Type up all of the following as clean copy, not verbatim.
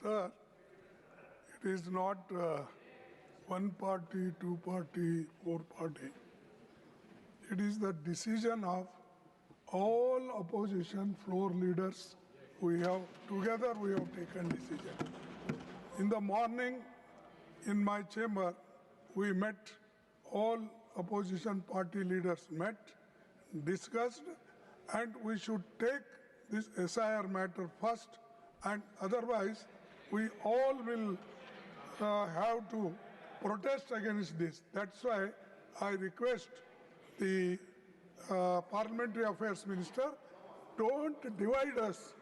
Sir, it is not one party, two party, four party. It is the decision of all opposition floor leaders. We have taken decision. In the morning, in my chamber, we met, all opposition party leaders met, discussed, and we should take this SIR matter first, and otherwise we all will have to protest against this. That's why I request the Parliamentary Affairs Minister, don't divide us.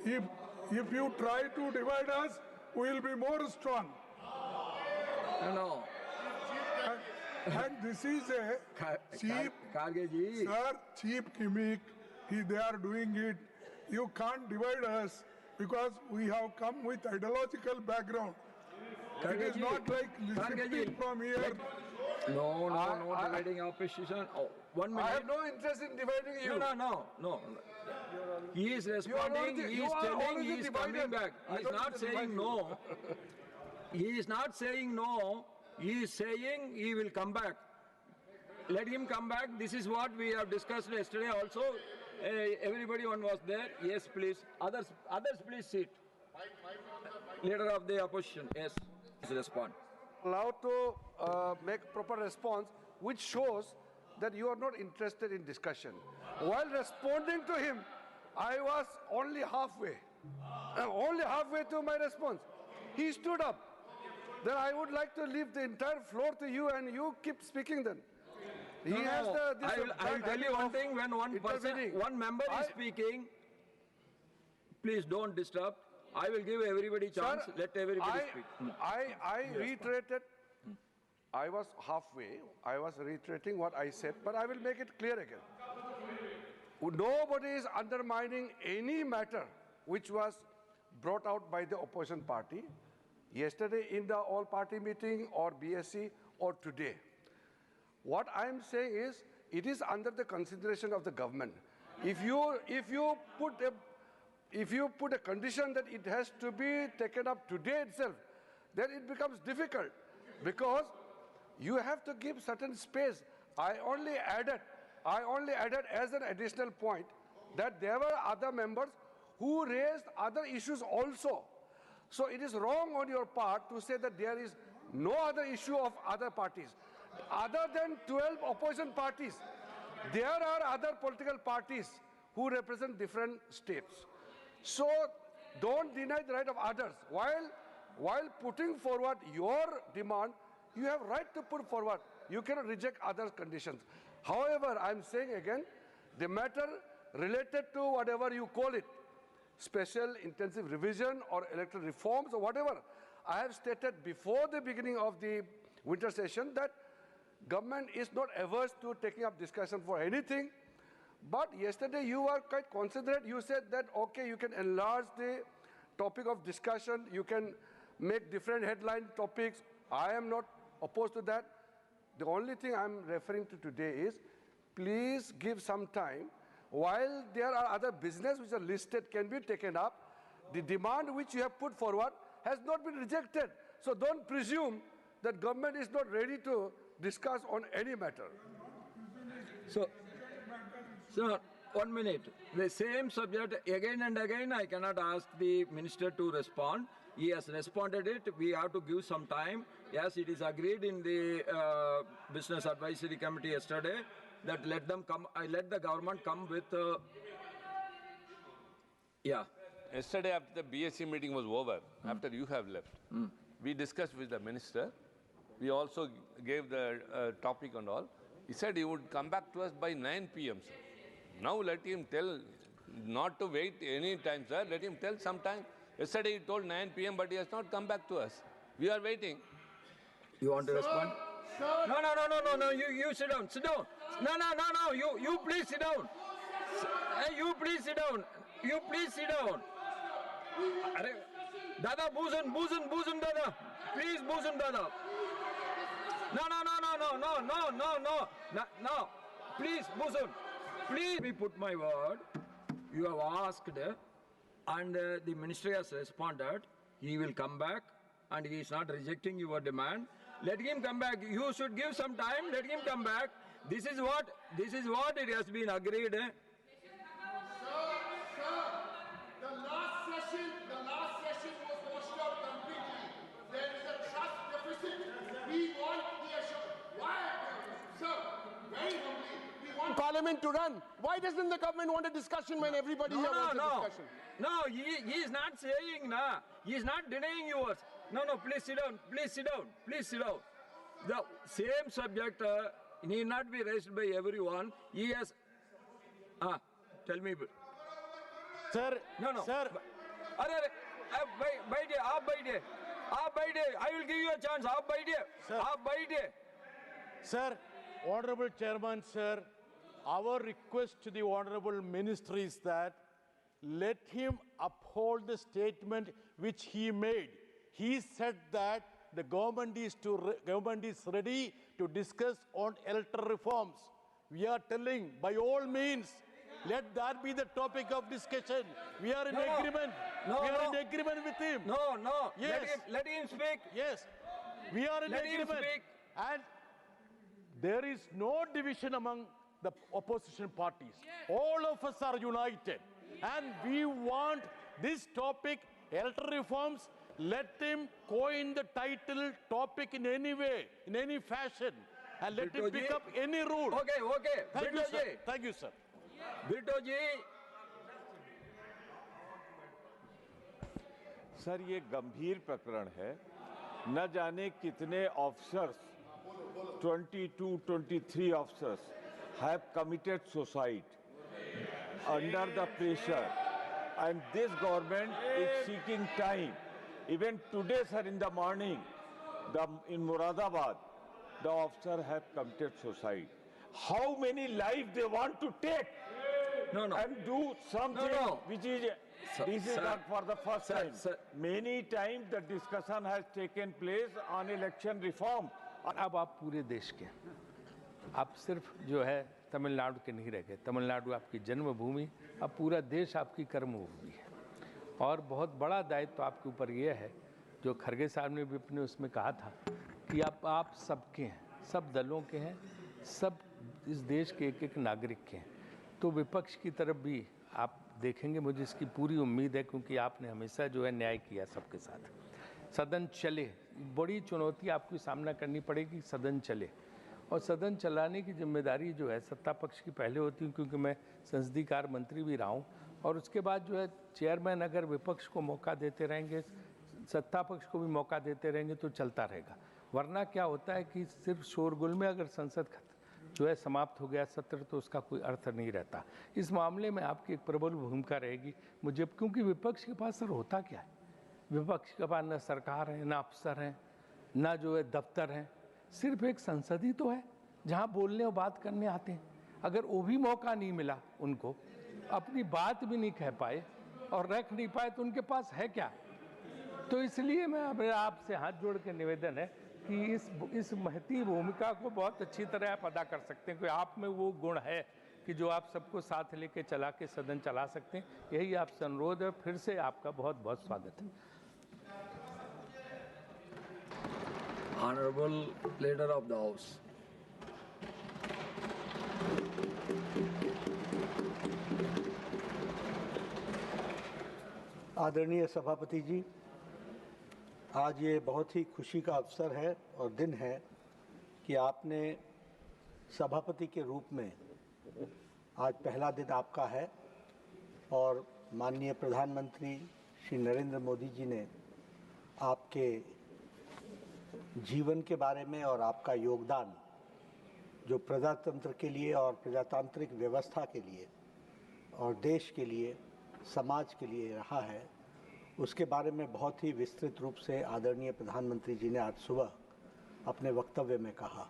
If you try to divide us, we will be more strong. No. And this is a cheap, sir, cheap gimmick. They are doing it. You can't divide us because we have come with ideological background. It is not like listening from here. No dividing opposition. Oh, 1 minute. I have no interest in dividing you. No. He is responding, he is telling, he is coming back. He is not saying no. He is not saying no. He is saying he will come back. Let him come back. This is what we have discussed yesterday also. Everybody was there. Yes, please. Others please sit. Leader of the opposition. Yes, please respond. Allowed to make proper response, which shows that you are not interested in discussion. While responding to him, I was only halfway. Only halfway to my response. He stood up. Then I would like to leave the entire floor to you, and you keep speaking then. I will tell you one thing. When one member is speaking, please don't disturb. I will give everybody chance. Sir, let everybody speak. I reiterated. I was halfway. I was reiterating what I said, but I will make it clear again. Nobody is undermining any matter which was brought out by the opposition party yesterday in the all-party meeting or BSC or today. What I am saying is, it is under the consideration of the government. If you put a condition that it has to be taken up today itself, then it becomes difficult because you have to give certain space. I only added as an additional point that there were other members who raised other issues also. So it is wrong on your part to say that there is no other issue of other parties. Other than 12 opposition parties, there are other political parties who represent different states. So don't deny the right of others. While putting forward your demand, you have right to put forward. You cannot reject other conditions. However, I'm saying again, the matter related to whatever you call it, special intensive revision or electoral reforms or whatever, I have stated before the beginning of the winter session that government is not averse to taking up discussion for anything. But yesterday you were quite considerate. You said that, okay, you can enlarge the topic of discussion. You can make different headline topics. I am not opposed to that. The only thing I'm referring to today is, please give some time. While there are other business which are listed can be taken up, the demand which you have put forward has not been rejected. So don't presume that government is not ready to discuss on any matter. So, 1 minute. The same subject again and again, I cannot ask the minister to respond. He has responded it. We have to give some time. Yes, it is agreed in the Business Advisory Committee yesterday that let them come. Let the government come with. Yesterday, after the BSc meeting was over, after you have left, we discussed with the minister. We also gave the topic and all. He said he would come back to us by 9 p.m. Sir. Now let him tell, not to wait any time, sir. Let him tell some time. Yesterday he told 9 p.m., but he has not come back to us. We are waiting. You want to respond? No. You sit down. Sit down. No. You please sit down. Hey, you please sit down. You please sit down. Dada, boozen, Dada. Please, boozen, Dada. No. Please, boozen. Please, me put my word. You have asked, and the ministry has responded. he will come back, and he is not rejecting your demand. Let him come back. You should give some time. Let him come back. This is what it has been agreed. Sir, the last session was washed out completely. There is a trust deficit. We want the assurance. Why, sir? Very humbly, we want Parliament to run. Why doesn't the government want a discussion when everybody here wants a discussion? No, he is not saying, nah. He is not denying yours. No, please sit down. Please sit down. Please sit down. The same subject need not be raised by everyone. He has. Tell me. Sir, No. Sir, I will give you a chance. Sir, Honorable Chairman, sir, our request to the Honorable Minister is that let him uphold the statement which he made. He said that the government is ready to discuss on electoral reforms. We are telling, by all means, let that be the topic of discussion. We are in agreement. We are in agreement with him. No. Yes. Let him speak. Yes, we are in Let him agreement. speak. And there is no division among the opposition parties. All of us are united. And we want this topic, electoral reforms, let him coin the title topic in any way, in any fashion. And let him pick up any rule. Okay. Thank you, sir. Thank you, sir. Bitto ji. Sir ये गंभीर प्रकरण है न जाने कितने officers 22-23 officers have committed suicide under the pressure, and this government is seeking time. Even today, sir, in the morning, in Moradabad, the officer have committed suicide. How many lives they want to take? No. And do something which is. This is Sir, not for the first time. sir. Many times the discussion has taken place on election reform. अब आप पूरे देश के, आप सिर्फ जो है तमिलनाडु के नहीं रह गए। तमिलनाडु आपकी जन्मभूमि, अब पूरा देश आपकी कर्मभूमि है और बहुत बड़ा दायित्व आपके ऊपर ये है, जो खरगे साहब ने भी अपने उसमें कहा था कि आप सबके हैं, सब दलों के हैं, सब इस देश के एक नागरिक के हैं। तो विपक्ष की तरफ भी आप देखेंगे, मुझे इसकी पूरी उम्मीद है, क्योंकि आपने हमेशा जो है न्याय किया सबके साथ। सदन चले, बड़ी चुनौती आपको सामना करनी पड़ेगी, सदन चले। और सदन चलाने की जिम्मेदारी जो है सत्ता पक्ष की पहले होती है, क्योंकि मैं संसदीय कार्य मंत्री भी रहा हूँ। और उसके बाद जो है चेयरमैन अगर विपक्ष को मौका देते रहेंगे, सत्ता पक्ष को भी मौका देते रहेंगे तो चलता रहेगा। वरना क्या होता है कि सिर्फ शोरगुल में अगर संसद जो है समाप्त हो गया सत्र, तो उसका कोई अर्थ नहीं रहता। इस मामले में आपकी एक प्रबल भूमिका रहेगी मुझे, क्योंकि विपक्ष के पास सर होता क्या है? विपक्ष के पास न सरकार है, न अफसर हैं, न जो है दफ्तर हैं, सिर्फ एक संसद ही तो है जहां बोलने और बात करने आते हैं। अगर वो भी मौका नहीं मिला उनको, अपनी बात भी नहीं कह पाए और रख नहीं पाए, तो उनके पास है क्या? तो इसलिए मैं आपसे हाथ जोड़ के निवेदन है कि इस महती भूमिका को बहुत अच्छी तरह आप अदा कर सकते हैं, क्योंकि आप में वो गुण है कि जो आप सबको साथ लेके चला के सदन चला सकते हैं। यही आपसे अनुरोध है। फिर से आपका बहुत बहुत स्वागत है। Honorable Leader of the House. आदरणीय सभापति जी, आज ये बहुत ही खुशी का अवसर है और दिन है कि आपने सभापति के रूप में, आज पहला दिन आपका है और माननीय प्रधानमंत्री श्री नरेंद्र मोदी जी ने आपके जीवन के बारे में और आपका योगदान जो प्रजातंत्र के लिए और प्रजातांत्रिक व्यवस्था के लिए और देश के लिए, समाज के लिए रहा है, उसके बारे में बहुत ही विस्तृत रूप से आदरणीय प्रधानमंत्री जी ने आज सुबह अपने वक्तव्य में कहा।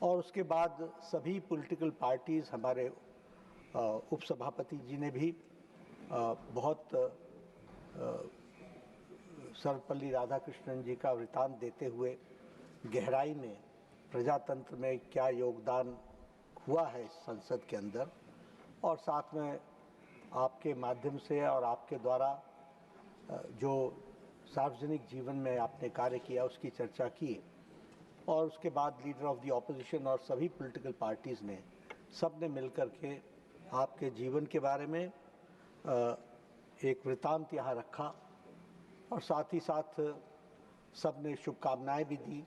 और उसके बाद सभी पॉलिटिकल पार्टीज़, हमारे उपसभापति जी ने भी बहुत सर्वपल्ली राधाकृष्णन जी का वृतांत देते हुए गहराई में प्रजातंत्र में क्या योगदान हुआ है इस संसद के अंदर, और साथ में आपके माध्यम से और आपके द्वारा जो सार्वजनिक जीवन में आपने कार्य किया उसकी चर्चा की, और उसके बाद लीडर ऑफ द ऑपोजिशन और सभी पॉलिटिकल पार्टीज़ ने सब ने मिलकर के आपके जीवन के बारे में एक वृत्तांत यहाँ रखा, और साथ ही साथ सब ने शुभकामनाएं भी दी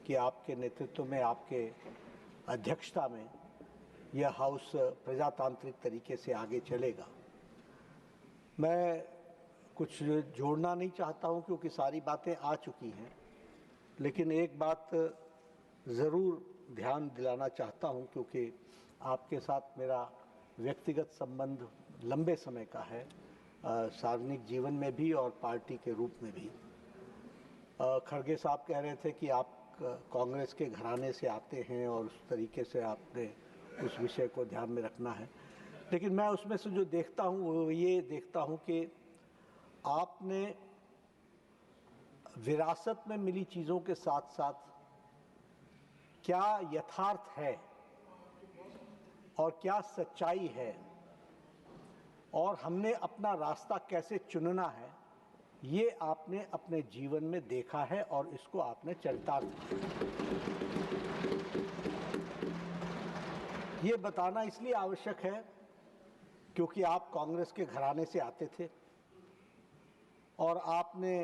कि आपके नेतृत्व में, आपके अध्यक्षता में यह हाउस प्रजातांत्रिक तरीके से आगे चलेगा। मैं कुछ जोड़ना नहीं चाहता हूं क्योंकि सारी बातें आ चुकी हैं, लेकिन एक बात ज़रूर ध्यान दिलाना चाहता हूं क्योंकि आपके साथ मेरा व्यक्तिगत संबंध लंबे समय का है, सार्वजनिक जीवन में भी और पार्टी के रूप में भी। खड़गे साहब कह रहे थे कि आप कांग्रेस के घराने से आते हैं और उस तरीके से आपने उस विषय को ध्यान में रखना है, लेकिन मैं उसमें से जो देखता हूँ वो ये देखता हूँ कि आपने विरासत में मिली चीज़ों के साथ साथ क्या यथार्थ है और क्या सच्चाई है और हमने अपना रास्ता कैसे चुनना है, ये आपने अपने जीवन में देखा है और इसको आपने चरितार्थ किया। ये बताना इसलिए आवश्यक है क्योंकि आप कांग्रेस के घराने से आते थे और आपने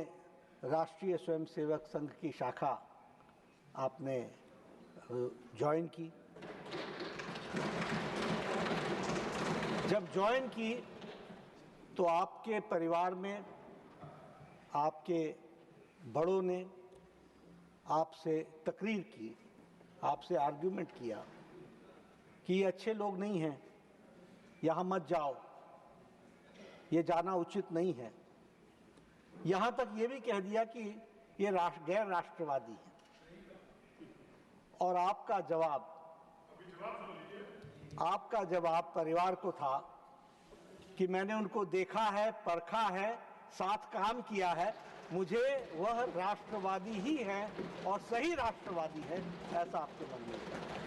राष्ट्रीय स्वयंसेवक संघ की शाखा आपने ज्वाइन की। जब ज्वाइन की तो आपके परिवार में आपके बड़ों ने आपसे तकरीर की, आपसे आर्ग्यूमेंट किया कि ये अच्छे लोग नहीं हैं, यहाँ मत जाओ, ये जाना उचित नहीं है। यहाँ तक ये भी कह दिया कि ये गैर राष्ट्रवादी है। और आपका जवाब परिवार को था कि मैंने उनको देखा है, परखा है, साथ काम किया है, मुझे वह राष्ट्रवादी ही है और सही राष्ट्रवादी है, ऐसा आपके मन में है।